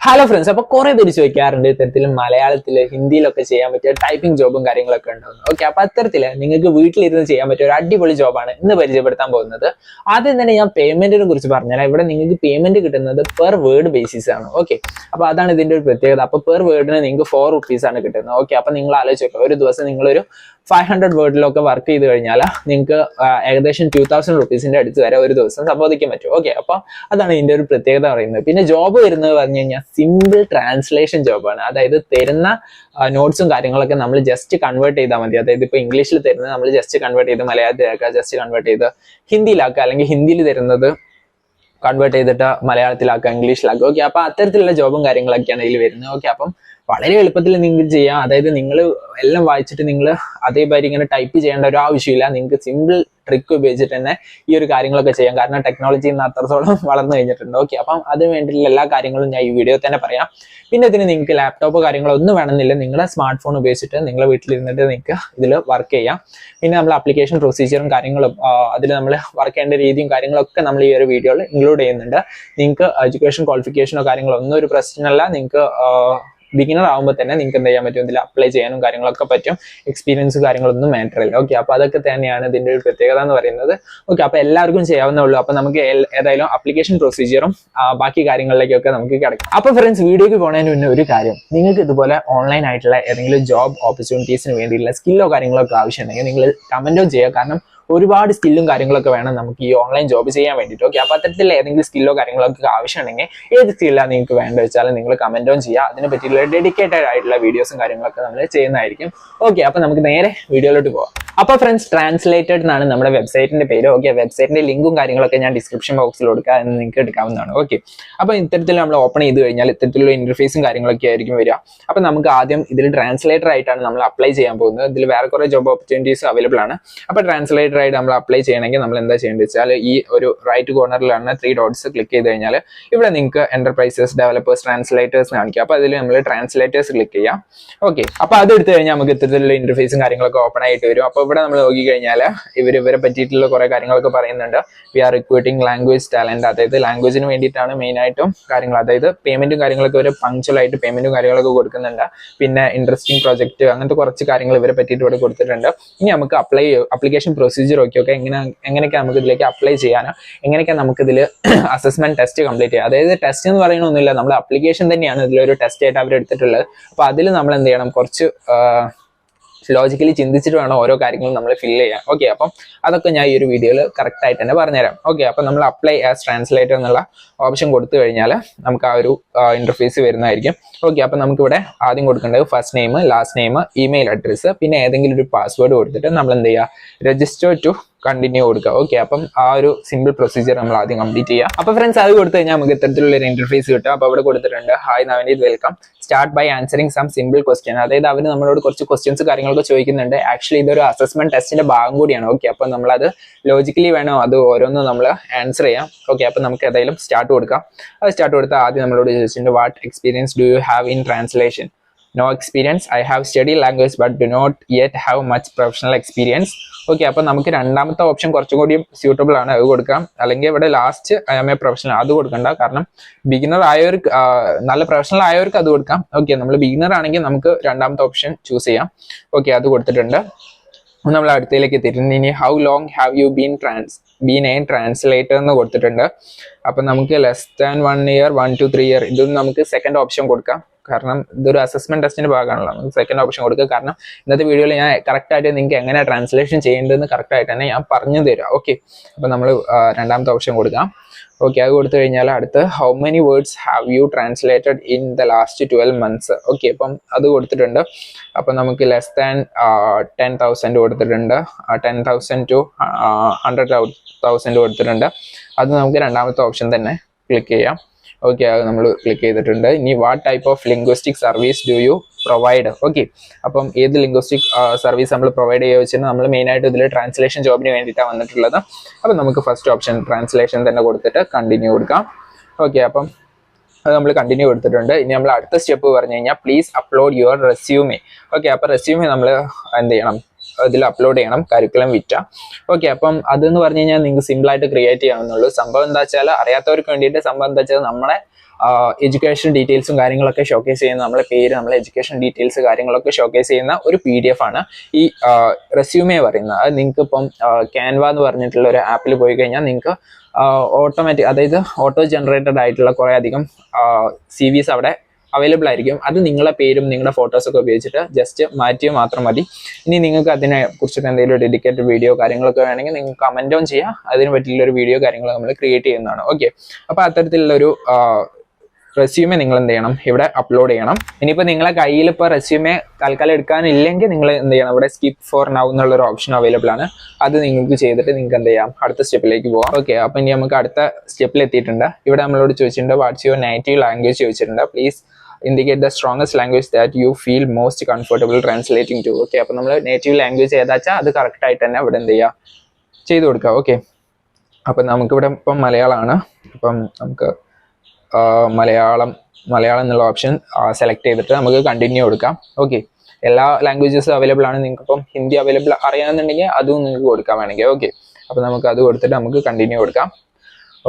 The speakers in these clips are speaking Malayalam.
ഹലോ ഫ്രണ്ട്സ്, അപ്പോൾ കുറേ പേര് ചോദിക്കാറുണ്ട് ഇത്തരത്തിൽ മലയാളത്തിൽ ഹിന്ദിയിലൊക്കെ ചെയ്യാൻ പറ്റിയ ടൈപ്പിംഗ് ജോബും കാര്യങ്ങളൊക്കെ ഉണ്ടാവും. ഓക്കെ, അപ്പോൾ അത്തരത്തിൽ നിങ്ങൾക്ക് വീട്ടിലിരുന്ന് ചെയ്യാൻ പറ്റിയ ഒരു അടിപൊളി ജോബാണ് ഇന്ന് പരിചയപ്പെടുത്താൻ പോകുന്നത്. ആദ്യം തന്നെ ഞാൻ പേയ്മെന്റിനെ കുറിച്ച് പറഞ്ഞാൽ ഇവിടെ നിങ്ങൾക്ക് പേയ്മെന്റ് കിട്ടുന്നത് പെർ വേർഡ് ബേസിസ് ആണ്. ഓക്കെ, അപ്പോൾ അതാണ് ഇതിന്റെ ഒരു പ്രത്യേകത. അപ്പോൾ പെർ വേർഡിന് നിങ്ങൾക്ക് 4 rupees ആണ് കിട്ടുന്നത്. ഓക്കെ, അപ്പോൾ നിങ്ങൾ ആലോചിച്ചോ, ഒരു ദിവസം നിങ്ങളൊരു 500 വേർഡിലൊക്കെ വർക്ക് ചെയ്ത് കഴിഞ്ഞാൽ നിങ്ങൾക്ക് ഏകദേശം 2000 rupees അടുത്ത് വരെ ഒരു ദിവസം സമ്പാദിക്കാൻ പറ്റും. ഓക്കെ, അപ്പോൾ അതാണ് ഇതിന്റെ ഒരു പ്രത്യേകത പറയുന്നത്. പിന്നെ ജോബ് വരുന്നത് പറഞ്ഞു കഴിഞ്ഞാൽ സിമ്പിൾ ട്രാൻസ്ലേഷൻ ജോബാണ്. അതായത് തരുന്ന നോട്ട്സും കാര്യങ്ങളൊക്കെ നമ്മൾ ജസ്റ്റ് കൺവേർട്ട് ചെയ്താൽ മതി. അതായത് ഇപ്പോൾ ഇംഗ്ലീഷിൽ തരുന്നത് നമ്മൾ ജസ്റ്റ് കൺവേർട്ട് ചെയ്ത് മലയാളത്തിലാക്കുക, ജസ്റ്റ് കൺവേർട്ട് ചെയ്ത് ഹിന്ദിയിലാക്കുക, അല്ലെങ്കിൽ ഹിന്ദിയിൽ തരുന്നത് കൺവേർട്ട് ചെയ്തിട്ട് മലയാളത്തിലാക്കുക, ഇംഗ്ലീഷിലാക്കുക. ഓക്കെ, അപ്പോൾ അത്തരത്തിലുള്ള ജോബും കാര്യങ്ങളൊക്കെയാണ് ഇതിൽ വരുന്നത്. ഓക്കെ, അപ്പം വളരെ എളുപ്പത്തിൽ നിങ്ങൾക്ക് ചെയ്യാം. അതായത് നിങ്ങൾ എല്ലാം വായിച്ചിട്ട് നിങ്ങൾ അതേമാതിരി ഇങ്ങനെ ടൈപ്പ് ചെയ്യേണ്ട ഒരു ആവശ്യമില്ല. നിങ്ങൾക്ക് സിമ്പിൾ ട്രിക്ക് ഉപയോഗിച്ചിട്ട് തന്നെ ഈ ഒരു കാര്യങ്ങളൊക്കെ ചെയ്യാം. കാരണം ടെക്നോളജി ഇന്ന് അത്രത്തോളം വളർന്നു കഴിഞ്ഞിട്ടുണ്ട്. ഓക്കെ, അപ്പം അതിന് വേണ്ടിയിട്ടുള്ള എല്ലാ കാര്യങ്ങളും ഞാൻ ഈ വീഡിയോ തന്നെ പറയാം. പിന്നെ ഇതിന് നിങ്ങൾക്ക് ലാപ്ടോപ്പോ കാര്യങ്ങളോ ഒന്നും വേണമെന്നില്ല. നിങ്ങളുടെ സ്മാർട്ട് ഫോൺ ഉപയോഗിച്ചിട്ട് നിങ്ങളുടെ വീട്ടിലിരുന്നിട്ട് നിങ്ങൾക്ക് ഇതിൽ വർക്ക് ചെയ്യാം. പിന്നെ നമ്മൾ ആപ്ലിക്കേഷൻ പ്രൊസീജിയറും കാര്യങ്ങളും അതിൽ നമ്മൾ വർക്ക് ചെയ്യേണ്ട രീതിയും കാര്യങ്ങളൊക്കെ നമ്മൾ ഈ ഒരു വീഡിയോയിൽ ഇൻക്ലൂഡ് ചെയ്യുന്നുണ്ട്. നിങ്ങൾക്ക് എഡ്യൂക്കേഷൻ ക്വാളിഫിക്കേഷനോ കാര്യങ്ങളോ ഒന്നും ഒരു പ്രശ്നമല്ല. നിങ്ങൾക്ക് ബിഗിനർ ആകുമ്പോൾ തന്നെ നിങ്ങൾക്ക് എന്ത് ചെയ്യാൻ പറ്റും, ഇതിൽ അപ്ലൈ ചെയ്യാനും കാര്യങ്ങളൊക്കെ പറ്റും. എക്സ്പീരിയൻസ് കാര്യങ്ങളൊന്നും മാറ്റർ ഇല്ല. ഓക്കെ, അപ്പോൾ അതൊക്കെ തന്നെയാണ് ഇതിന്റെ ഒരു പ്രത്യേകത എന്ന് പറയുന്നത്. ഓക്കെ, അപ്പോൾ എല്ലാവർക്കും ചെയ്യാവുന്നേ ഉള്ളൂ. അപ്പോൾ നമുക്ക് ഏതായാലും ആപ്ലിക്കേഷൻ പ്രൊസീജിയറും ബാക്കി കാര്യങ്ങളിലേക്കൊക്കെ നമുക്ക് കിടക്കും. അപ്പോൾ ഫ്രണ്ട്സ്, വീഡിയോക്ക് പോകുന്നതിന് മുന്നേ ഒരു കാര്യം, നിങ്ങൾക്ക് ഇതുപോലെ ഓൺലൈൻ ആയിട്ടുള്ള ഏതെങ്കിലും ജോബ് ഓപ്പർച്യൂണിറ്റീസിന് വേണ്ടിയിട്ടുള്ള സ്കില്ലോ കാര്യങ്ങളൊക്കെ ആവശ്യമുണ്ടെങ്കിൽ നിങ്ങൾ കമന്റോ ചെയ്യുക. കാരണം ഒരുപാട് സ്കില്ലും കാര്യങ്ങളൊക്കെ വേണം നമുക്ക് ഈ ഓൺലൈൻ ജോബ് ചെയ്യാൻ വേണ്ടിയിട്ട്. ഓക്കെ, അപ്പോൾ അത്തരത്തിൽ ഏതെങ്കിലും സ്കില്ലോ കാര്യങ്ങളൊക്കെ ആവശ്യമുണ്ടെങ്കിൽ ഏത് സ്കില്ലാണ് നിങ്ങൾക്ക് വേണ്ടത് വെച്ചാൽ നിങ്ങൾ കമന്റോൺ ചെയ്യുക. അതിനെ പറ്റിയുള്ള ഡെഡിക്കേറ്റഡ് ആയിട്ടുള്ള വീഡിയോസും കാര്യങ്ങളൊക്കെ നമ്മൾ ചെയ്യുന്നതായിരിക്കും. ഓക്കെ, അപ്പോൾ നമുക്ക് നേരെ വീഡിയോയിലോട്ട് പോകാം. അപ്പോൾ ഫ്രണ്ട്സ്, ട്രാൻസ്ലേറ്റഡ് എന്നാണ് നമ്മുടെ വെബ്സൈറ്റിന്റെ പേര്. ഓക്കെ, വെബ്സൈറ്റിന്റെ ലിങ്കും കാര്യങ്ങളൊക്കെ ഞാൻ ഡിസ്ക്രിപ്ഷൻ ബോക്സിൽ കൊടുക്കുക, എന്ന് നിങ്ങൾക്ക് എടുക്കാവുന്നതാണ്. ഓക്കെ, അപ്പോൾ ഇത്തരത്തിൽ നമ്മൾ ഓപ്പൺ ചെയ്ത് കഴിഞ്ഞാൽ ഇത്തരത്തിലുള്ള ഇന്റർഫേസും കാര്യങ്ങളൊക്കെ ആയിരിക്കും വരിക. അപ്പോൾ നമുക്ക് ആദ്യം ഇതിൽ ട്രാൻസ്ലേറ്റർ ആയിട്ടാണ് നമ്മൾ അപ്ലൈ ചെയ്യാൻ പോകുന്നത്. ഇതിൽ വേറെ കുറേ ജോബ് ഓപ്പർച്യൂണിറ്റീസ് അവൈലബിൾ ആണ്. അപ്പോൾ ട്രാൻസ്ലേറ്റർ ആയിട്ട് നമ്മൾ അപ്ലൈ ചെയ്യണമെങ്കിൽ നമ്മൾ എന്താ ചെയ്യേണ്ടത് വെച്ചാൽ ഈ ഒരു റൈറ്റ് കോർണറിലാണ് 3 dots ക്ലിക്ക് ചെയ്ത് കഴിഞ്ഞാൽ ഇവിടെ നിങ്ങൾക്ക് എന്റർപ്രൈസസ്, ഡെവലപ്പേഴ്സ്, ട്രാൻസ്ലേറ്റേഴ്സ് കാണിക്കുക. അപ്പോൾ അതിൽ നമ്മൾ ട്രാൻസ്ലേറ്റേഴ്സ് ക്ലിക്ക് ചെയ്യാം. ഓക്കെ, അപ്പോൾ അത് എടുത്തു കഴിഞ്ഞാൽ നമുക്ക് ഇത്തരത്തിലുള്ള ഇന്റർഫേസും കാര്യങ്ങളൊക്കെ ഓപ്പൺ ആയിട്ട് വരും. അപ്പോൾ ഇവിടെ നമ്മൾ നോക്കിക്കഴിഞ്ഞാൽ ഇവരെ പറ്റിയിട്ടുള്ള കുറെ കാര്യങ്ങളൊക്കെ പറയുന്നുണ്ട്. We are recruiting language talent, അതായത് ലാംഗ്വേജിന് വേണ്ടിയിട്ടാണ് മെയിൻ ആയിട്ടും കാര്യങ്ങൾ. അതായത് പേയ്മെന്റും കാര്യങ്ങളൊക്കെ ഇവർ പങ്ക്ച്വൽ ആയിട്ട് പേയ്മെന്റും കാര്യങ്ങളൊക്കെ കൊടുക്കുന്നുണ്ട്. പിന്നെ ഇൻട്രസ്റ്റിംഗ് പ്രോജക്റ്റ്, അങ്ങനത്തെ കുറച്ച് കാര്യങ്ങൾ ഇവരെ പറ്റിയിട്ട് ഇവിടെ കൊടുത്തിട്ടുണ്ട്. ഇനി നമുക്ക് അപ്ലിക്കേഷൻ പ്രൊസീജിയർ ഒക്കെ എങ്ങനെയൊക്കെ നമുക്ക് ഇതിലേക്ക് അപ്ലൈ ചെയ്യാനോ, എങ്ങനെയൊക്കെ നമുക്ക് ഇതിൽ അസസ്മെന്റ് ടെസ്റ്റ് കംപ്ലീറ്റ് ചെയ്യാം. അതായത് ടെസ്റ്റ് എന്ന് പറയണമൊന്നുമില്ല, നമ്മൾ അപ്ലിക്കേഷൻ തന്നെയാണ് ഇതിലൊരു ടെസ്റ്റ് ആയിട്ട് അവർ എടുത്തിട്ടുള്ളത്. അപ്പോൾ അതിൽ നമ്മൾ എന്ത് ചെയ്യണം, കുറച്ച് ലോജിക്കലി ചിന്തിച്ചിട്ട് വേണം ഓരോ കാര്യങ്ങളും നമ്മൾ ഫില്ല് ചെയ്യാൻ. ഓക്കെ, അപ്പം അതൊക്കെ ഞാൻ ഈ ഒരു വീഡിയോയിൽ കറക്റ്റ് ആയിട്ട് തന്നെ പറഞ്ഞുതരാം. ഓക്കെ, അപ്പം നമ്മൾ അപ്ലൈ ആസ് ട്രാൻസ്ലേറ്റർ എന്നുള്ള ഓപ്ഷൻ കൊടുത്തു കഴിഞ്ഞാൽ നമുക്ക് ആ ഒരു ഇന്റർഫേസ് വരുന്നതായിരിക്കും. ഓക്കെ, അപ്പം നമുക്കിവിടെ ആദ്യം കൊടുക്കേണ്ടത് first name, last name, email address, പിന്നെ ഏതെങ്കിലും ഒരു പാസ്വേഡ് കൊടുത്തിട്ട് നമ്മൾ എന്ത് ചെയ്യുക, രജിസ്റ്റർ ടു കണ്ടിന്യൂ കൊടുക്കുക. ഓക്കെ, അപ്പം ആ ഒരു സിമ്പിൾ പ്രൊസീജിയർ നമ്മൾ ആദ്യം കംപ്ലീറ്റ് ചെയ്യുക. അപ്പോൾ ഫ്രണ്ട്സ്, അത് കൊടുത്തു കഴിഞ്ഞാൽ നമുക്ക് ഇത്തരത്തിലുള്ള ഒരു ഇന്റർഫേസ് കിട്ടും. അപ്പോൾ അവിടെ കൊടുത്തിട്ടുണ്ട്, hi Navneet, welcome, start by answering some simple question. അതായത് അവർ നമ്മളോട് കുറച്ച് ക്വസ്റ്റ്യൻസ് കാര്യങ്ങളൊക്കെ ചോദിക്കുന്നുണ്ട്. ആക്ച്വലി ഇതൊരു അസസ്മെന്റ് ടെസ്റ്റിന്റെ ഭാഗം കൂടിയാണ്. ഓക്കെ, അപ്പോൾ നമ്മളത് ലോജിക്കലി വേണം അത് ഓരോന്നും നമ്മൾ ആൻസർ ചെയ്യാം. ഓക്കെ, അപ്പോൾ നമുക്ക് ഏതായാലും സ്റ്റാർട്ട് കൊടുക്കാം. അത് സ്റ്റാർട്ട് കൊടുത്താൽ ആദ്യം നമ്മളോട് ചോദിച്ചിട്ടുണ്ട്, what experience do you have in translation? No experience. I have studied language but do not yet have much professional experience. Okay, അപ്പോൾ നമുക്ക് രണ്ടാമത്തെ ഓപ്ഷൻ കുറച്ചും കൂടി സ്യൂട്ടബിൾ ആണ്, അത് കൊടുക്കാം. അല്ലെങ്കിൽ ഇവിടെ last I am a professional, അത് കൊടുക്കണ്ട. കാരണം ബിഗിനർ ആയവർക്ക്, നല്ല പ്രൊഫഷണൽ ആയവർക്ക് അത് കൊടുക്കാം. ഓക്കെ, നമ്മൾ ബിഗിനർ ആണെങ്കിൽ നമുക്ക് രണ്ടാമത്തെ ഓപ്ഷൻ ചൂസ് ചെയ്യാം. ഓക്കെ, അത് കൊടുത്തിട്ടുണ്ട്. നമ്മൾ അടുത്തയിലേക്ക് എത്തിയിട്ടുണ്ട്. ഇനി how long have you been A translator എന്ന് കൊടുത്തിട്ടുണ്ട്. അപ്പം നമുക്ക് less than 1 year, 1 to 3 year, ഇതൊന്നും നമുക്ക് സെക്കൻഡ് ഓപ്ഷൻ കൊടുക്കാം. കാരണം ഇതൊരു അസസ്മെന്റ് ടെസ്റ്റിന്റെ ഭാഗമാണല്ലോ, നമുക്ക് സെക്കൻഡ് ഓപ്ഷൻ കൊടുക്കുക. കാരണം ഇന്നത്തെ വീഡിയോയിൽ ഞാൻ കറക്റ്റായിട്ട് നിങ്ങൾക്ക് എങ്ങനെ ട്രാൻസ്ലേഷൻ ചെയ്യേണ്ടതെന്ന് കറക്റ്റായിട്ട് തന്നെ ഞാൻ പറഞ്ഞു തരാം. ഓക്കെ, അപ്പം നമ്മൾ രണ്ടാമത്തെ ഓപ്ഷൻ കൊടുക്കാം. ഓക്കെ, അത് കൊടുത്തു കഴിഞ്ഞാൽ അടുത്ത് how many words have you translated in the last 12 months. Okay, അപ്പം അത് കൊടുത്തിട്ടുണ്ട്. അപ്പം നമുക്ക് ലെസ് ദാൻ 10,000 കൊടുത്തിട്ടുണ്ട്, 10,000 to 100,000 കൊടുത്തിട്ടുണ്ട്. അത് നമുക്ക് രണ്ടാമത്തെ ഓപ്ഷൻ തന്നെ ക്ലിക്ക് ചെയ്യാം. ഓക്കെ, അത് നമ്മൾ ക്ലിക്ക് ചെയ്തിട്ടുണ്ട്. ഇനി what type of linguistic service do you provide? Okay, അപ്പം ഏത് ലിംഗ്വിസ്റ്റിക് സർവീസ് നമ്മൾ പ്രൊവൈഡ് ചെയ്യുക വെച്ചാൽ നമ്മൾ മെയിനായിട്ട് ഇതിൽ ട്രാൻസ്ലേഷൻ ജോബിന് വേണ്ടിയിട്ടാണ് വന്നിട്ടുള്ളത്. അപ്പം നമുക്ക് ഫസ്റ്റ് ഓപ്ഷൻ ട്രാൻസ്ലേഷൻ തന്നെ കൊടുത്തിട്ട് കണ്ടിന്യൂ കൊടുക്കാം. ഓക്കെ, അപ്പം അത് നമ്മൾ കണ്ടിന്യൂ കൊടുത്തിട്ടുണ്ട്. ഇനി നമ്മൾ അടുത്ത സ്റ്റെപ്പ് പറഞ്ഞു കഴിഞ്ഞാൽ please upload your resume. Okay, അപ്പോൾ റെസ്യൂമേ നമ്മൾ എന്ത് ചെയ്യണം, ഇതിൽ അപ്ലോഡ് ചെയ്യണം, കരിക്കുലം വിറ്റ. ഓക്കെ, അപ്പം അതെന്ന് പറഞ്ഞു കഴിഞ്ഞാൽ നിങ്ങൾക്ക് സിമ്പിൾ ആയിട്ട് ക്രിയേറ്റ് ചെയ്യാവുന്നുള്ളൂ. സംഭവം എന്താ വെച്ചാൽ, അറിയാത്തവർക്ക് വേണ്ടിയിട്ട് സംഭവം എന്താ വെച്ചാൽ, നമ്മളെ എഡ്യൂക്കേഷൻ ഡീറ്റെയിൽസും കാര്യങ്ങളൊക്കെ ഷോക്കേസ് ചെയ്യുന്ന, നമ്മളെ പേര്, നമ്മളെ എഡ്യൂക്കേഷൻ ഡീറ്റെയിൽസ് കാര്യങ്ങളൊക്കെ ഷോക്കേസ് ചെയ്യുന്ന ഒരു PDF ആണ് ഈ റെസ്യൂമേ പറയുന്നത്. അത് നിങ്ങൾക്ക് ഇപ്പം ക്യാൻവ എന്ന് പറഞ്ഞിട്ടുള്ള ഒരു ആപ്പിൽ പോയി കഴിഞ്ഞാൽ നിങ്ങൾക്ക് ഓട്ടോമാറ്റിക്, അതായത് ഓട്ടോ ജനറേറ്റഡ് ആയിട്ടുള്ള കുറേ അധികം CVs അവിടെ അവൈലബിൾ ആയിരിക്കും. അത് നിങ്ങളുടെ പേരും നിങ്ങളുടെ ഫോട്ടോസൊക്കെ ഉപയോഗിച്ചിട്ട് ജസ്റ്റ് മാറ്റിയോ മാത്രം മതി. ഇനി നിങ്ങൾക്ക് അതിനെ കുറിച്ചിട്ട് എന്തെങ്കിലും ഡെഡിക്കേറ്റഡ് വീഡിയോ കാര്യങ്ങളൊക്കെ വേണമെങ്കിൽ നിങ്ങൾക്ക് കമന്റ് ഓൺ ചെയ്യാം. അതിന് പറ്റിയുള്ള ഒരു വീഡിയോ കാര്യങ്ങൾ നമ്മൾ ക്രിയേറ്റ് ചെയ്യുന്നതാണ്. ഓക്കെ, അപ്പോൾ അത്തരത്തിലുള്ളൊരു റെസ്യൂമേ നിങ്ങൾ എന്ത് ചെയ്യണം, ഇവിടെ അപ്ലോഡ് ചെയ്യണം. ഇനിയിപ്പോൾ നിങ്ങളെ കയ്യിൽ ഇപ്പോൾ റെസ്യൂമേ തൽക്കാലം എടുക്കാനില്ലെങ്കിൽ നിങ്ങൾ എന്ത് ചെയ്യണം, ഇവിടെ സ്കിപ്പ് ഫോർ നൗ എന്നുള്ളൊരു ഓപ്ഷൻ അവൈലബിൾ ആണ്. അത് നിങ്ങൾക്ക് ചെയ്തിട്ട് നിങ്ങൾക്ക് എന്ത് ചെയ്യാം, അടുത്ത സ്റ്റെപ്പിലേക്ക് പോകാം. ഓക്കെ, അപ്പോൾ ഇനി നമുക്ക് അടുത്ത സ്റ്റെപ്പിൽ എത്തിയിട്ടുണ്ട്. ഇവിടെ നമ്മളോട് ചോദിച്ചിട്ടുണ്ട് വാട്ട്സ് യുവർ നേറ്റീവ് ലാംഗ്വേജ് ചോദിച്ചിട്ടുണ്ട്. Please indicate the strongest language that you feel most comfortable translating to. Okay, അപ്പോൾ നമ്മൾ നേറ്റീവ് ലാംഗ്വേജ് ഏതാച്ചാൽ അത് കറക്റ്റ് ആയിട്ട് തന്നെ ഇവിടെ എന്ത് ചെയ്യുക, ചെയ്ത് കൊടുക്കുക. ഓക്കെ, അപ്പം നമുക്കിവിടെ ഇപ്പം മലയാളമാണ്. അപ്പം നമുക്ക് മലയാളം എന്നുള്ള ഓപ്ഷൻ സെലക്ട് ചെയ്തിട്ട് നമുക്ക് കണ്ടിന്യൂ കൊടുക്കാം. ഓക്കെ, എല്ലാ ലാംഗ്വേജസും അവൈലബിൾ ആണ്. നിങ്ങൾക്ക് ഇപ്പം ഹിന്ദി അവൈലബിൾ അറിയാമെന്നുണ്ടെങ്കിൽ അതും നിങ്ങൾക്ക് കൊടുക്കാൻ വേണമെങ്കിൽ. ഓക്കെ, അപ്പോൾ നമുക്ക് അത് കൊടുത്തിട്ട് നമുക്ക് കണ്ടിന്യൂ കൊടുക്കാം.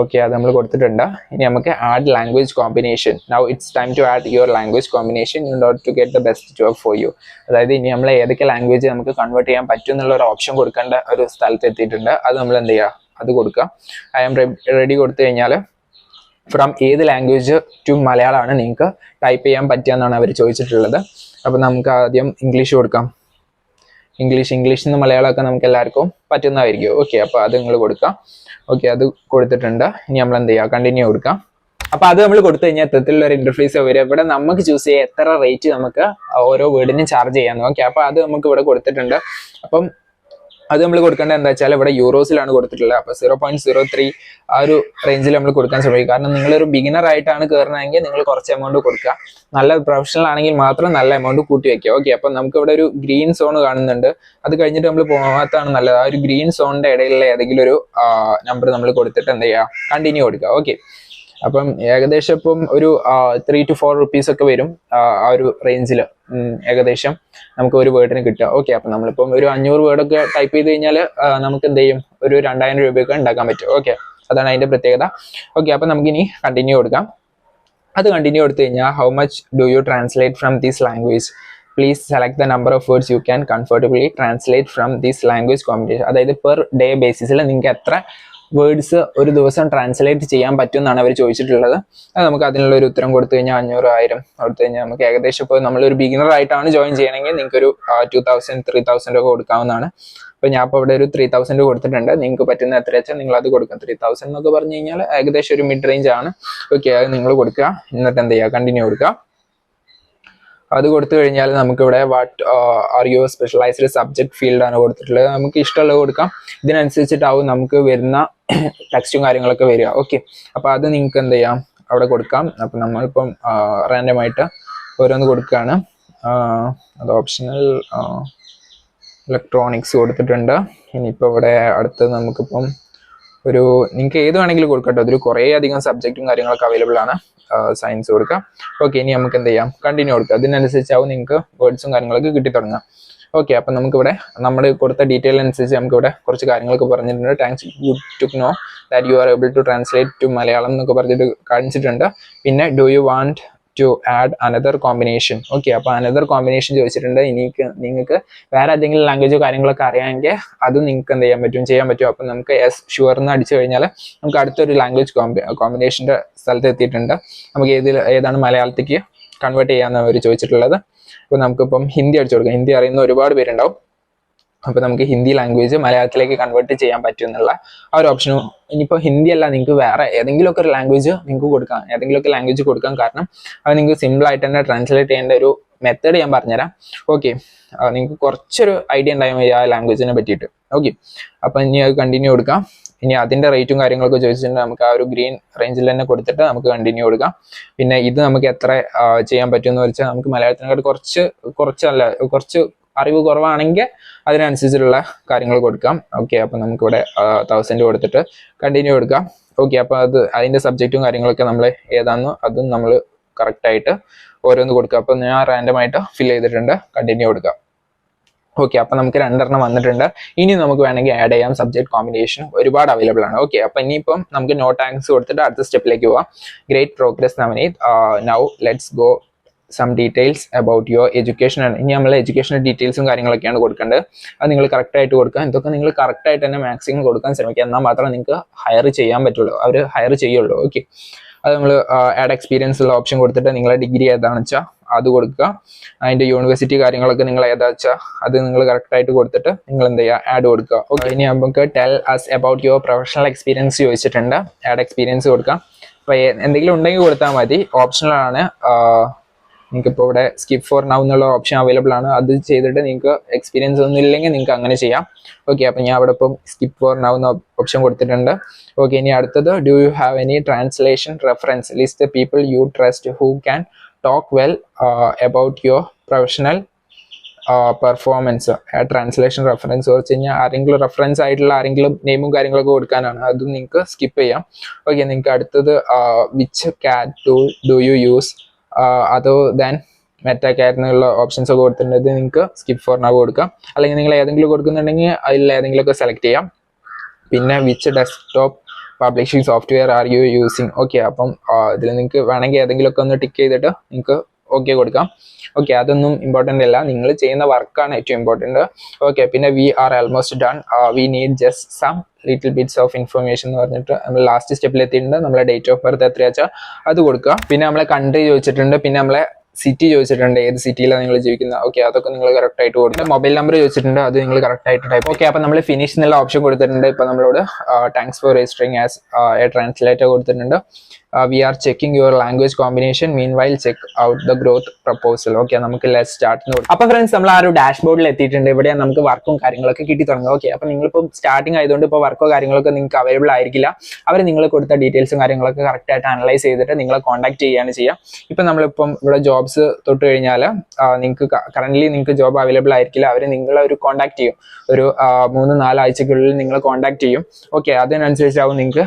ഓക്കെ, അത് നമ്മൾ കൊടുത്തിട്ടുണ്ട്. ഇനി നമുക്ക് add language combination. Now it's time to add your language combination in order to get the best job for you. അതായത് ഇനി നമ്മൾ ഏതൊക്കെ ലാംഗ്വേജ് നമുക്ക് കൺവേർട്ട് ചെയ്യാൻ പറ്റും എന്നുള്ള ഒരു ഓപ്ഷൻ കൊടുക്കേണ്ട ഒരു സ്ഥലത്ത് എത്തിയിട്ടുണ്ട്. അത് നമ്മൾ എന്ത് ചെയ്യുക, അത് കൊടുക്കുക. ഐ ആം റെഡി കൊടുത്തു കഴിഞ്ഞാൽ ഫ്രം ഏത് ലാംഗ്വേജ് ടു മലയാളമാണ് നിങ്ങൾക്ക് ടൈപ്പ് ചെയ്യാൻ പറ്റുക എന്നാണ് അവർ ചോദിച്ചിട്ടുള്ളത്. അപ്പോൾ നമുക്ക് ആദ്യം ഇംഗ്ലീഷ് കൊടുക്കാം. ഇംഗ്ലീഷിൽ നിന്ന് മലയാളമൊക്കെ നമുക്ക് എല്ലാവർക്കും പറ്റുന്നതായിരിക്കും. ഓക്കെ, അപ്പോൾ അത് നിങ്ങൾ കൊടുക്കാം. ഓക്കെ, അത് കൊടുത്തിട്ടുണ്ട്. ഇനി നമ്മൾ എന്ത് ചെയ്യുക, കണ്ടിന്യൂ കൊടുക്കാം. അപ്പോൾ അത് നമ്മൾ കൊടുത്തു കഴിഞ്ഞാൽ ഇത്തരത്തിലുള്ള ഒരു ഇന്റർഫേസ് വരും. ഇവിടെ നമുക്ക് ചൂസ് ചെയ്യാം എത്ര റേറ്റ് നമുക്ക് ഓരോ വേർഡിനും ചാർജ് ചെയ്യാമെന്ന്. ഓക്കെ, അപ്പോൾ അത് നമുക്ക് ഇവിടെ കൊടുത്തിട്ടുണ്ട്. അപ്പം അത് നമ്മൾ കൊടുക്കേണ്ടത് എന്താ വെച്ചാൽ ഇവിടെ യൂറോസിലാണ് കൊടുത്തിട്ടുള്ളത്. അപ്പോൾ 0.03 ആ ഒരു റേഞ്ചിൽ നമ്മൾ കൊടുക്കാൻ ശ്രമിക്കും. കാരണം നിങ്ങളൊരു ബിഗിനർ ആയിട്ടാണ് കയറണമെങ്കിൽ നിങ്ങൾ കുറച്ച് എമൗണ്ട് കൊടുക്കുക. നല്ല പ്രൊഫഷണൽ ആണെങ്കിൽ മാത്രം നല്ല എമൗണ്ട് കൂട്ടി വെക്കുക. ഓക്കെ, അപ്പം നമുക്ക് ഇവിടെ ഒരു ഗ്രീൻ സോൺ കാണുന്നുണ്ട്. അത് കഴിഞ്ഞിട്ട് നമ്മൾ പോകാത്തതാണ് നല്ലത്. ആ ഒരു ഗ്രീൻ സോണിന്റെ ഇടയിലുള്ള ഏതെങ്കിലും ഒരു നമ്പർ നമ്മൾ കൊടുത്തിട്ട് എന്ത് ചെയ്യുക, കണ്ടിന്യൂ കൊടുക്കുക. ഓക്കെ, അപ്പം ഏകദേശം ഇപ്പം ഒരു 3 to 4 rupees ഒക്കെ വരും ആ ഒരു റേഞ്ചിൽ ഏകദേശം നമുക്ക് ഒരു വേർഡിന് കിട്ടുക. ഓക്കെ, അപ്പം നമ്മളിപ്പം ഒരു 500 വേർഡൊക്കെ ടൈപ്പ് ചെയ്ത് കഴിഞ്ഞാൽ നമുക്ക് എന്ത് ചെയ്യും, ഒരു 2000 രൂപയൊക്കെ ഉണ്ടാക്കാൻ പറ്റും. ഓക്കെ, അതാണ് അതിന്റെ പ്രത്യേകത. ഓക്കെ, അപ്പം നമുക്കിനി കണ്ടിന്യൂ കൊടുക്കാം. അത് കണ്ടിന്യൂ കൊടുത്തു കഴിഞ്ഞാൽ how much do you translate from this language, please select the number of words you can comfortably translate from this language combination. അതായത് പെർ ഡേ ബേസിസിൽ നിങ്ങൾക്ക് എത്ര വേർഡ്സ് ഒരു ദിവസം ട്രാൻസ്ലേറ്റ് ചെയ്യാൻ പറ്റും എന്നാണ് അവർ ചോദിച്ചിട്ടുള്ളത്. അത് നമുക്ക് അതിനുള്ള ഒരു ഉത്തരം കൊടുത്തു കഴിഞ്ഞാൽ 500, 1000 കൊടുത്തു കഴിഞ്ഞാൽ നമുക്ക് ഏകദേശം ഇപ്പോൾ നമ്മളൊരു ബിഗിനർ ആയിട്ടാണ് ജോയിൻ ചെയ്യണമെങ്കിൽ നിങ്ങൾക്കൊരു 2000, 3000 ഒക്കെ കൊടുക്കാവുന്നതാണ്. അപ്പോൾ ഞാൻ ഇപ്പോൾ ഇവിടെ ഒരു 3000 കൊടുത്തിട്ടുണ്ട്. നിങ്ങൾക്ക് പറ്റുന്ന എത്ര വെച്ചാൽ നിങ്ങൾ അത് കൊടുക്കാം. 3000 എന്നൊക്കെ പറഞ്ഞു കഴിഞ്ഞാൽ ഏകദേശം ഒരു മിഡ് റേഞ്ച് ആണ്. ഓക്കെ, അത് നിങ്ങൾ കൊടുക്കുക. എന്നിട്ട് എന്ത് ചെയ്യുക, കണ്ടിന്യൂ കൊടുക്കുക. അത് കൊടുത്തു കഴിഞ്ഞാൽ നമുക്കിവിടെ what are your specialised subject field ആണ് കൊടുത്തിട്ടുള്ളത്. നമുക്ക് ഇഷ്ടമുള്ളത് കൊടുക്കാം. ഇതിനനുസരിച്ചിട്ടാവും നമുക്ക് വരുന്ന ടെക്സ്റ്റും കാര്യങ്ങളൊക്കെ വരിക. ഓക്കെ, അപ്പോൾ അത് നിങ്ങൾക്ക് എന്ത് ചെയ്യാം, അവിടെ കൊടുക്കാം. അപ്പം നമ്മളിപ്പം റാൻഡമായിട്ട് ഓരോന്ന് കൊടുക്കുകയാണ്. അത് ഓപ്ഷണൽ ഇലക്ട്രോണിക്സ് കൊടുത്തിട്ടുണ്ട്. ഇനിയിപ്പോൾ ഇവിടെ അടുത്തത് നമുക്കിപ്പം ഒരു നിങ്ങൾക്ക് ഏത് വേണമെങ്കിലും കൊടുക്കട്ടോ. അതിൽ കുറേ അധികം സബ്ജക്റ്റും കാര്യങ്ങളൊക്കെ അവൈലബിൾ ആണ്. സയൻസ് കൊടുക്കാം. ഓക്കെ, ഇനി നമുക്ക് എന്ത് ചെയ്യാം, കണ്ടിന്യൂ കൊടുക്കുക. അതിനനുസരിച്ചാവും നിങ്ങൾക്ക് വേർഡ്സും കാര്യങ്ങളൊക്കെ കിട്ടി തുടങ്ങാം. ഓക്കെ, അപ്പം നമുക്കിവിടെ നമ്മൾ കൊടുത്ത ഡീറ്റെയിൽ അനുസരിച്ച് നമുക്കിവിടെ കുറച്ച് കാര്യങ്ങളൊക്കെ പറഞ്ഞിട്ടുണ്ട്. Thanks good to know that you are able to translate to Malayalam എന്നൊക്കെ പറഞ്ഞിട്ട് കാണിച്ചിട്ടുണ്ട്. പിന്നെ do you want to add another combination. Okay, അപ്പോൾ അനദർ കോമ്പിനേഷൻ ചോദിച്ചിട്ടുണ്ട്. നിങ്ങൾക്ക് വേറെ ഏതെങ്കിലും ലാംഗ്വേജോ കാര്യങ്ങളൊക്കെ അറിയാമെങ്കിൽ അത് നിങ്ങൾക്ക് എന്ത് ചെയ്യാൻ പറ്റും. അപ്പം നമുക്ക് യെസ് ഷുവർ എന്ന് അടിച്ചു കഴിഞ്ഞാൽ നമുക്ക് അടുത്തൊരു ലാംഗ്വേജ് കോമ്പിനേഷൻ്റെ സ്ഥലത്ത് എത്തിയിട്ടുണ്ട്. നമുക്ക് ഏതാണ് മലയാളത്തേക്ക് കൺവേർട്ട് ചെയ്യാമെന്നാണ് അവർ ചോദിച്ചിട്ടുള്ളത്. അപ്പോൾ നമുക്കിപ്പം ഹിന്ദി അടിച്ചു കൊടുക്കാം. ഹിന്ദി അറിയുന്ന ഒരുപാട് പേരുണ്ടാവും. അപ്പോൾ നമുക്ക് ഹിന്ദി ലാംഗ്വേജ് മലയാളത്തിലേക്ക് കൺവേർട്ട് ചെയ്യാൻ പറ്റും എന്നുള്ള ആ ഒരു ഓപ്ഷനും. ഇനിയിപ്പോൾ ഹിന്ദി അല്ല, നിങ്ങൾക്ക് വേറെ ഏതെങ്കിലുമൊക്കെ ഒരു ലാംഗ്വേജ് നിങ്ങൾക്ക് കൊടുക്കാം. ഏതെങ്കിലുമൊക്കെ ലാംഗ്വേജ് കൊടുക്കാം. കാരണം അത് നിങ്ങൾക്ക് സിമ്പിൾ ആയിട്ട് തന്നെ ട്രാൻസ്ലേറ്റ് ചെയ്യേണ്ട ഒരു മെത്തേഡ് ഞാൻ പറഞ്ഞുതരാം. ഓക്കെ, നിങ്ങൾക്ക് കുറച്ചൊരു ഐഡിയ ഉണ്ടായാൽ മതി ആ ലാംഗ്വേജിനെ പറ്റിയിട്ട്. ഓക്കെ, അപ്പം ഇനി അത് കണ്ടിന്യൂ കൊടുക്കാം. ഇനി അതിൻ്റെ റേറ്റും കാര്യങ്ങളൊക്കെ ചോദിച്ചിട്ടുണ്ട്. നമുക്ക് ആ ഒരു ഗ്രീൻ റേഞ്ചിൽ തന്നെ കൊടുത്തിട്ട് നമുക്ക് കണ്ടിന്യൂ കൊടുക്കാം. പിന്നെ ഇത് നമുക്ക് എത്ര ചെയ്യാൻ പറ്റുമെന്ന് വെച്ചാൽ നമുക്ക് മലയാളത്തിനെക്കാട്ട് കുറച്ച് അറിവ് കുറവാണെങ്കിൽ അതിനനുസരിച്ചുള്ള കാര്യങ്ങൾ കൊടുക്കാം. ഓക്കെ, അപ്പം നമുക്കിവിടെ 1000 കൊടുത്തിട്ട് കണ്ടിന്യൂ കൊടുക്കാം. ഓക്കെ, അപ്പോൾ അതിൻ്റെ സബ്ജക്റ്റും കാര്യങ്ങളൊക്കെ നമ്മൾ ഏതാണെന്നോ അതും നമ്മൾ കറക്റ്റായിട്ട് ഓരോന്ന് കൊടുക്കുക. അപ്പോൾ ഞാൻ റാൻഡമായിട്ട് ഫിൽ ചെയ്തിട്ടുണ്ട്. കണ്ടിന്യൂ കൊടുക്കാം. ഓക്കെ, അപ്പൊ നമുക്ക് 2 വന്നിട്ടുണ്ട്. ഇനി നമുക്ക് വേണമെങ്കിൽ ആഡ് ചെയ്യാം സബ്ജക്ട് കോമ്പിനേഷൻ, ഒരുപാട് അവൈലബിൾ ആണ്. ഓക്കെ, അപ്പൊ ഇനിയിപ്പം നമുക്ക് നോ താങ്ക്സ് കൊടുത്തിട്ട് അടുത്ത സ്റ്റെപ്പിലേക്ക് പോവാം. Great progress Navneet, now let's go some details about your education ആണ്. ഇനി നമ്മൾ എഡ്യൂക്കേഷണൽ ഡീറ്റെയിൽസും കാര്യങ്ങളൊക്കെയാണ് കൊടുക്കേണ്ടത്. അത് നിങ്ങൾ കറക്റ്റ് ആയിട്ട് കൊടുക്കുക. ഇതൊക്കെ നിങ്ങൾ കറക്റ്റ് ആയിട്ട് തന്നെ മാക്സിമം കൊടുക്കാൻ ശ്രമിക്കുക. എന്നാൽ മാത്രമേ നിങ്ങൾക്ക് ഹയർ ചെയ്യാൻ പറ്റുള്ളൂ, അവർ ഹയർ ചെയ്യുള്ളൂ. ഓക്കെ, അത് നമ്മൾ ആഡ് എക്സ്പീരിയൻസ് ഉള്ള ഓപ്ഷൻ കൊടുത്തിട്ട് നിങ്ങളെ ഡിഗ്രി ഏതാണെന്ന് വെച്ചാൽ അത് കൊടുക്കുക. അതിന്റെ യൂണിവേഴ്സിറ്റി കാര്യങ്ങളൊക്കെ നിങ്ങൾ ഏതാ വെച്ചാൽ അത് നിങ്ങൾ കറക്റ്റ് ആയിട്ട് കൊടുത്തിട്ട് നിങ്ങൾ എന്ത് ചെയ്യുക, ആഡ് കൊടുക്കുക. ഓക്കെ, ഇനി നമുക്ക് tell us about your professional experience ചോദിച്ചിട്ടുണ്ട്. ആഡ് എക്സ്പീരിയൻസ് കൊടുക്കാം. അപ്പോൾ എന്തെങ്കിലും ഉണ്ടെങ്കിൽ കൊടുത്താൽ മതി, ഓപ്ഷണൽ ആണ്. നിങ്ങൾക്ക് ഇപ്പോൾ ഇവിടെ സ്കിപ്പ് ഫോർ നൗ എന്നുള്ള ഓപ്ഷൻ അവൈലബിൾ ആണ്. അത് ചെയ്തിട്ട് നിങ്ങൾക്ക് എക്സ്പീരിയൻസ് ഒന്നും ഇല്ലെങ്കിൽ നിങ്ങൾക്ക് അങ്ങനെ ചെയ്യാം. ഓക്കെ, അപ്പം ഞാൻ അവിടെ ഇപ്പം സ്കിപ്പ് ഫോർ നൗ എന്ന ഓപ്ഷൻ കൊടുത്തിട്ടുണ്ട്. ഓക്കെ, ഇനി അടുത്തത് do you have any translation reference, list the people you trust who can talk well about your professional performance. Translation reference കുറച്ച് കഴിഞ്ഞാൽ ആരെങ്കിലും റെഫറൻസ് ആയിട്ടുള്ള ആരെങ്കിലും നെയിമും കാര്യങ്ങളൊക്കെ കൊടുക്കാനാണ്. അതും നിങ്ങൾക്ക് സ്കിപ്പ് ചെയ്യാം. ഓക്കെ, നിങ്ങൾക്ക് അടുത്തത് വിച്ച് കാറ്റ് ടൂൾ ഡു യു യൂസ് അതോ ദാൻ മെറ്റാ കാറ്റ് എന്നുള്ള ഓപ്ഷൻസ് ഒക്കെ കൊടുത്തിട്ടുണ്ട്. നിങ്ങൾക്ക് സ്കിപ്പ് ഫോർ നൗ കൊടുക്കാം. അല്ലെങ്കിൽ നിങ്ങൾ ഏതെങ്കിലും കൊടുക്കുന്നുണ്ടെങ്കിൽ അതിൽ ഏതെങ്കിലുമൊക്കെ സെലക്ട് ചെയ്യാം. പിന്നെ which desktop publishing software are you using. Okay, അപ്പം ഇതിൽ നിങ്ങൾക്ക് വേണമെങ്കിൽ ഏതെങ്കിലുമൊക്കെ ഒന്ന് ടിക്ക് ചെയ്തിട്ട് നിങ്ങൾക്ക് ഓക്കെ കൊടുക്കാം. ഓക്കെ, അതൊന്നും ഇമ്പോർട്ടൻ്റ് അല്ല, നിങ്ങൾ ചെയ്യുന്ന വർക്കാണ് ഏറ്റവും ഇമ്പോർട്ടൻ്റ്. ഓക്കെ, പിന്നെ we are almost done, we need just some little bits of information എന്ന് പറഞ്ഞിട്ട് നമ്മൾ ലാസ്റ്റ് സ്റ്റെപ്പിൽ എത്തിയിട്ടുണ്ട്. നമ്മളെ ഡേറ്റ് ഓഫ് ബർത്ത് എത്രയാച്ചാൽ അത് കൊടുക്കുക. പിന്നെ നമ്മളെ കൺട്രി ചോദിച്ചിട്ടുണ്ട്. പിന്നെ നമ്മളെ സിറ്റി ചോദിച്ചിട്ടുണ്ട്, ഏത് സിറ്റിയിലാണ് നിങ്ങൾ ജീവിക്കുന്നത്. ഓക്കെ, അതൊക്കെ നിങ്ങൾ കറക്റ്റ് ആയിട്ട് കൊടുക്കുക. മൊബൈൽ നമ്പർ ചോദിച്ചിട്ടുണ്ട്, അത് നിങ്ങൾ കറക്റ്റ് ആയിട്ട് ടൈപ്പ്. ഓക്കെ, അപ്പോൾ നമ്മൾ ഫിനിഷ് എന്നുള്ള ഓപ്ഷൻ കൊടുത്തിട്ടുണ്ട്. ഇപ്പോൾ നമ്മളോട് thanks for registering as a translator കൊടുത്തിട്ടുണ്ട്. We are checking your language combination meanwhile check out the growth proposal. Okay, നമുക്ക് ലെറ്റ് സ്റ്റാർട്ട് എന്ന് കൊടുക്കും. അപ്പോൾ ഫ്രണ്ട്സ്, നമ്മൾ ആ ഒരു ഡാഷ്ബോർഡിൽ എത്തിയിട്ടുണ്ട്. ഇവിടെ നമുക്ക് വർക്കും കാര്യങ്ങളൊക്കെ കിട്ടി തുടങ്ങും. ഓക്കെ, അപ്പോൾ നിങ്ങളിപ്പോൾ സ്റ്റാർട്ടിംഗ് ആയതുകൊണ്ട് ഇപ്പോൾ വർക്കോ കാര്യങ്ങളൊക്കെ നിങ്ങൾക്ക് അവൈലബിൾ ആയിരിക്കില്ല. അവർ നിങ്ങൾ കൊടുത്ത ഡീറ്റെയിൽസും കാര്യങ്ങളൊക്കെ കറക്റ്റ് ആയിട്ട് അനലൈസ് ചെയ്തിട്ട് നിങ്ങളെ കോൺടാക്ട് ചെയ്യുകയാണ് ചെയ്യുക. ഇപ്പം നമ്മളിപ്പം ഇവിടെ ജോബ്സ് തൊട്ട് കഴിഞ്ഞാൽ നിങ്ങൾക്ക് കറന്റ് നിങ്ങൾക്ക് ജോബ് അവൈലബിൾ ആയിരിക്കില്ല. അവർ നിങ്ങളെ ഒരു കോൺടാക്ട് ചെയ്യും, ഒരു 3-4 ആഴ്ചക്കുള്ളിൽ നിങ്ങളെ കോൺടാക്ട് ചെയ്യും. ഓക്കെ, അതിനനുസരിച്ചാവും നിങ്ങൾക്ക്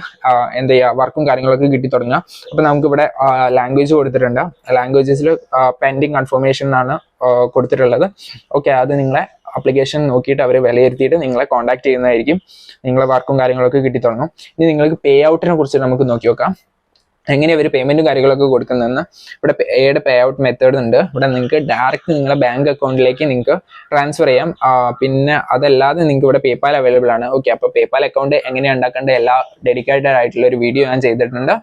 എന്ത് ചെയ്യുക, വർക്കും കാര്യങ്ങളൊക്കെ കിട്ടി തുടങ്ങുക. അപ്പൊ നമുക്ക് ഇവിടെ ലാംഗ്വേജ് കൊടുത്തിട്ടുണ്ട്. ലാംഗ്വേജസിൽ പെൻഡിങ് കൺഫർമേഷൻ എന്നാണ് കൊടുത്തിട്ടുള്ളത്. ഓക്കെ, അത് നിങ്ങളെ ആപ്ലിക്കേഷൻ നോക്കിയിട്ട് അവർ വിലയിരുത്തിയിട്ട് നിങ്ങളെ കോൺടാക്ട് ചെയ്യുന്നതായിരിക്കും. നിങ്ങളെ വർക്കും കാര്യങ്ങളൊക്കെ കിട്ടി തുടങ്ങും. ഇനി നിങ്ങൾക്ക് പേ ഔട്ടിനെ കുറിച്ച് നമുക്ക് നോക്കി നോക്കാം, എങ്ങനെ അവർ പേയ്മെന്റും കാര്യങ്ങളൊക്കെ കൊടുക്കുന്നതെന്ന്. ഇവിടെ പേയുടെ പേ ഔട്ട് മെത്തേഡ് ഉണ്ട്. ഇവിടെ നിങ്ങൾക്ക് ഡയറക്റ്റ് നിങ്ങളുടെ ബാങ്ക് അക്കൗണ്ടിലേക്ക് നിങ്ങൾക്ക് ട്രാൻസ്ഫർ ചെയ്യാം. പിന്നെ അതല്ലാതെ നിങ്ങൾക്ക് ഇവിടെ പേപ്പാൽ അവൈലബിൾ ആണ്. ഓക്കെ, അപ്പോൾ പേപ്പാൽ അക്കൗണ്ട് എങ്ങനെയാണ് ഉണ്ടാക്കേണ്ട എല്ലാ ഡെഡിക്കേറ്റഡ് ആയിട്ടുള്ള ഒരു വീഡിയോ ഞാൻ ചെയ്തിട്ടുണ്ട്.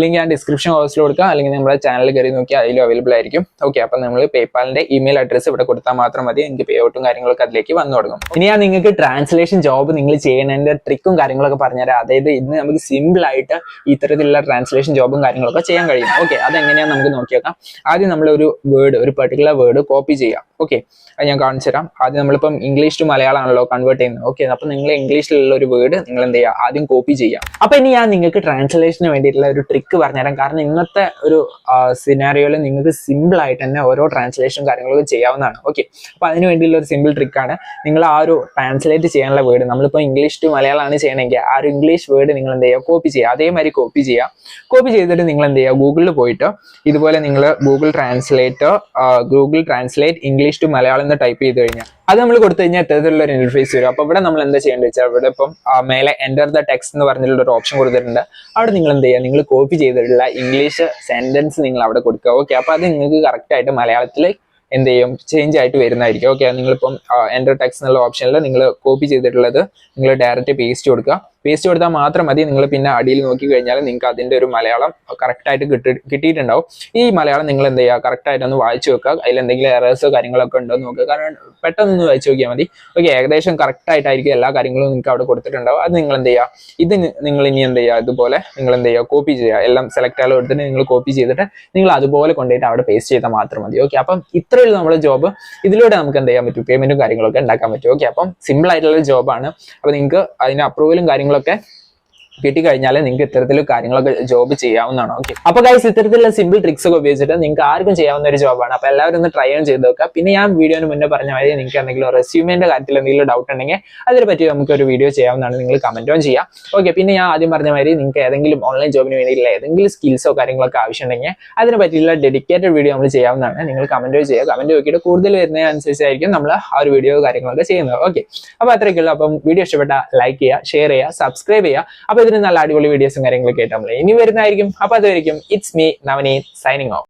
ലിങ്ക് ഞാൻ ഡിസ്ക്രിപ്ഷൻ ബോക്സിൽ കൊടുക്കാം, അല്ലെങ്കിൽ നമ്മുടെ ചാനൽ കയറി നോക്കിയാൽ അതിലും അവൈലബിൾ ആയിരിക്കും. ഓക്കെ, അപ്പോൾ നമ്മൾ പേപ്പാലിന്റെ ഇമെയിൽ അഡ്രസ്സ് ഇവിടെ കൊടുത്താൽ മാത്രം മതി, നിങ്ങൾക്ക് പേ ഔട്ടും കാര്യങ്ങളൊക്കെ അതിലേക്ക് വന്നു തുടങ്ങും. ഇനി ഞാൻ നിങ്ങൾക്ക് ട്രാൻസ്ലേഷൻ ജോബ് നിങ്ങൾ ചെയ്യുന്നതിന്റെ ട്രിക്കും കാര്യങ്ങളൊക്കെ പറഞ്ഞുതരാം. അതായത് ഇന്ന് നമുക്ക് സിമ്പിൾ ആയിട്ട് ഇത്തരത്തിലുള്ള ട്രാൻസ്ലേഷൻ ജോബും കാര്യങ്ങളൊക്കെ ചെയ്യാൻ കഴിയും. ഓക്കെ, അതെങ്ങനെയാണെന്ന് നമുക്ക് നോക്കി നോക്കാം. ആദ്യം നമ്മൾ ഒരു പെർട്ടിക്കുലർ വേർഡ് കോപ്പി ചെയ്യാം. ഓക്കെ, അത് ഞാൻ കാണിച്ചു തരാം. ആദ്യം നമ്മളിപ്പം ഇംഗ്ലീഷ് ടു മലയാളം ആണല്ലോ കൺവേർട്ട് ചെയ്യുന്നത്. ഓക്കെ, അപ്പൊ നിങ്ങൾ ഇംഗ്ലീഷിലുള്ള ഒരു വേർഡ് നിങ്ങൾ എന്ത് ചെയ്യുക, ആദ്യം കോപ്പി ചെയ്യാം. അപ്പൊ ഇനി ഞാൻ നിങ്ങൾക്ക് ട്രാൻസ്ലേഷന് വേണ്ടിയിട്ടുള്ള ഒരു ട്രിക്ക് പറഞ്ഞുതരാം. കാരണം ഇന്നത്തെ ഒരു സിനാരിയോയിൽ നിങ്ങൾക്ക് സിമ്പിൾ ആയിട്ട് തന്നെ ഓരോ ട്രാൻസ്ലേഷൻ കാര്യങ്ങളൊക്കെ ചെയ്യാവുന്നതാണ്. ഓക്കെ, അപ്പൊ അതിന് വേണ്ടിയുള്ള ഒരു സിമ്പിൾ ട്രിക്കാണ്. നിങ്ങൾ ആ ഒരു ട്രാൻസ്ലേറ്റ് ചെയ്യാനുള്ള വേർഡ്, നമ്മളിപ്പോൾ ഇംഗ്ലീഷ് ടു മലയാളമാണ് ചെയ്യണമെങ്കിൽ ആ ഒരു ഇംഗ്ലീഷ് വേർഡ് നിങ്ങൾ എന്ത് ചെയ്യുക, കോപ്പി ചെയ്യുക. അതേമാതിരി കോപ്പി ചെയ്യുക. കോപ്പി ചെയ്തിട്ട് നിങ്ങൾ എന്ത് ചെയ്യുക, ഗൂഗിളിൽ പോയിട്ട് ഇതുപോലെ നിങ്ങൾ Google translate English to Malayalam എന്ന് ടൈപ്പ് ചെയ്ത് കഴിഞ്ഞാൽ അത് നമ്മൾ കൊടുത്തു കഴിഞ്ഞാൽ ഇത്തരത്തിലുള്ള ഒരു ഇന്റർഫേസ് വരും. അപ്പോൾ ഇവിടെ നമ്മൾ എന്താ ചെയ്യേണ്ടത് വെച്ചാൽ, ഇവിടെ ഇപ്പം മേലെ എൻ്റർ ദ ടെക്സ്റ്റ് എന്ന് പറഞ്ഞിട്ടുള്ള ഒരു ഓപ്ഷൻ കൊടുത്തിട്ടുണ്ട്. അവിടെ നിങ്ങൾ എന്ത് ചെയ്യുക, നിങ്ങൾ കോപ്പി ചെയ്തിട്ടുള്ള ഇംഗ്ലീഷ് സെന്റൻസ് നിങ്ങൾ അവിടെ കൊടുക്കുക. ഓക്കെ, അപ്പോൾ അത് നിങ്ങൾക്ക് കറക്റ്റ് ആയിട്ട് മലയാളത്തിൽ എന്ത് ചെയ്യും, ചേഞ്ച് ആയിട്ട് വരുന്നതായിരിക്കും. ഓക്കെ, നിങ്ങളിപ്പം എൻ്റർ ടെക്സ്റ്റ് എന്നുള്ള ഓപ്ഷനിൽ നിങ്ങൾ കോപ്പി ചെയ്തിട്ടുള്ളത് നിങ്ങൾ ഡയറക്റ്റ് പേസ്റ്റ് കൊടുക്കുക. പേസ്റ്റ് കൊടുത്താൽ മാത്രം മതി. നിങ്ങൾ പിന്നെ അടിയിൽ നോക്കി കഴിഞ്ഞാൽ നിങ്ങൾക്ക് അതിൻ്റെ ഒരു മലയാളം കറക്റ്റായിട്ട് കിട്ടിയിട്ടുണ്ടാവും. ഈ മലയാളം നിങ്ങൾ എന്ത് ചെയ്യുക, കറക്റ്റായിട്ടൊന്ന് വായിച്ചു വെക്കുക. അതിൽ എന്തെങ്കിലും എറേഴ്സോ കാര്യങ്ങളൊക്കെ ഉണ്ടോ എന്ന് നോക്കുക. കാരണം പെട്ടെന്നൊന്ന് വായിച്ചു നോക്കിയാൽ മതി. ഓക്കെ, ഏകദേശം കറക്റ്റായിട്ടായിരിക്കും എല്ലാ കാര്യങ്ങളും നിങ്ങൾക്ക് അവിടെ കൊടുത്തിട്ടുണ്ടാവും. അത് നിങ്ങൾ എന്ത് ചെയ്യുക, ഇത് നിങ്ങൾ ഇനി എന്ത് ചെയ്യുക, ഇതുപോലെ നിങ്ങൾ എന്ത് ചെയ്യുക, കോപ്പി ചെയ്യുക. എല്ലാം സെലക്ട് ആയാലും എടുത്തിട്ട് നിങ്ങൾ കോപ്പി ചെയ്തിട്ട് നിങ്ങൾ അതുപോലെ കൊണ്ടുപോയിട്ട് അവിടെ പേസ്റ്റ് ചെയ്താൽ മാത്രം മതി. ഓക്കെ, അപ്പം ഇത്രയുള്ള നമ്മുടെ ജോബ്. ഇതിലൂടെ നമുക്ക് എന്ത് ചെയ്യാൻ പറ്റും, പേയ്മെന്റും കാര്യങ്ങളൊക്കെ ഉണ്ടാക്കാൻ പറ്റും. ഓക്കെ, അപ്പം സിമ്പിൾ ആയിട്ടുള്ള ജോബാണ്. അപ്പോൾ നിങ്ങൾക്ക് അതിന് അപ്രൂവലും കാര്യങ്ങളൊക്കെ കിട്ടിക്കഴിഞ്ഞാൽ നിങ്ങൾക്ക് ഇത്തരത്തിലുള്ള കാര്യങ്ങളൊക്കെ ജോബ് ചെയ്യാവുന്നതാണ്. ഓക്കെ, അപ്പൊ ഗൈസ് ഇത്തരത്തിലുള്ള സിമ്പിൾ ട്രിക്സ് ഒക്കെ ഉപയോഗിച്ചിട്ട് നിങ്ങൾക്ക് ആർക്കും ചെയ്യാവുന്ന ഒരു ജോബാണ്. അപ്പൊ എല്ലാവരും ഒന്ന് ട്രൈ ഓൺ ചെയ്ത് നോക്കുക. പിന്നെ ഞാൻ വീഡിയോന് മുന്നേ പറഞ്ഞ മാതിരി നിങ്ങൾക്ക് എന്തെങ്കിലും റെസ്യൂമിന്റെ കാര്യത്തിൽ എന്തെങ്കിലും ഡൗട്ട് ഉണ്ടെങ്കിൽ അതിനെ പറ്റി നമുക്ക് ഒരു വീഡിയോ ചെയ്യാവുന്നതാണ്. നിങ്ങൾ കമന്റ് ഓൺ ചെയ്യാം. ഓക്കെ, പിന്നെ ഞാൻ ആദ്യം പറഞ്ഞ മാതിരി നിങ്ങൾക്ക് ഏതെങ്കിലും ഓൺലൈൻ ജോബിന് വേണ്ടിയിട്ടുള്ള ഏതെങ്കിലും സ്കിൽസോ കാര്യങ്ങളൊക്കെ ആവശ്യമുണ്ടെങ്കിൽ അതിനെ പറ്റിയുള്ള ഡെഡിക്കേറ്റഡ് വീഡിയോ നമ്മൾ ചെയ്യാവുന്നതാണ്. നിങ്ങൾ കമന്റ് ചെയ്യുക. കമന്റ് നോക്കിയിട്ട് കൂടുതൽ വരുന്നതിനനുസരിച്ചായിരിക്കും നമ്മൾ ആ ഒരു വീഡിയോ കാര്യങ്ങളൊക്കെ ചെയ്യുന്നത്. ഓക്കെ, അപ്പൊ അത്രയൊക്കെയുള്ളൂ. അപ്പം വീഡിയോ ഇഷ്ടപ്പെട്ട ലൈക്ക് ചെയ്യുക, ഷെയർ ചെയ്യുക, സബ്സ്ക്രൈബ് ചെയ്യുക. അപ്പൊ ഇതിന് നല്ല അടിപൊളി വീഡിയോസും കാര്യങ്ങളൊക്കെ ആയിട്ട് നമ്മൾ ഇനി വരുന്നതായിരിക്കും. അപ്പൊ അതായിരിക്കും it's me Navneet signing of.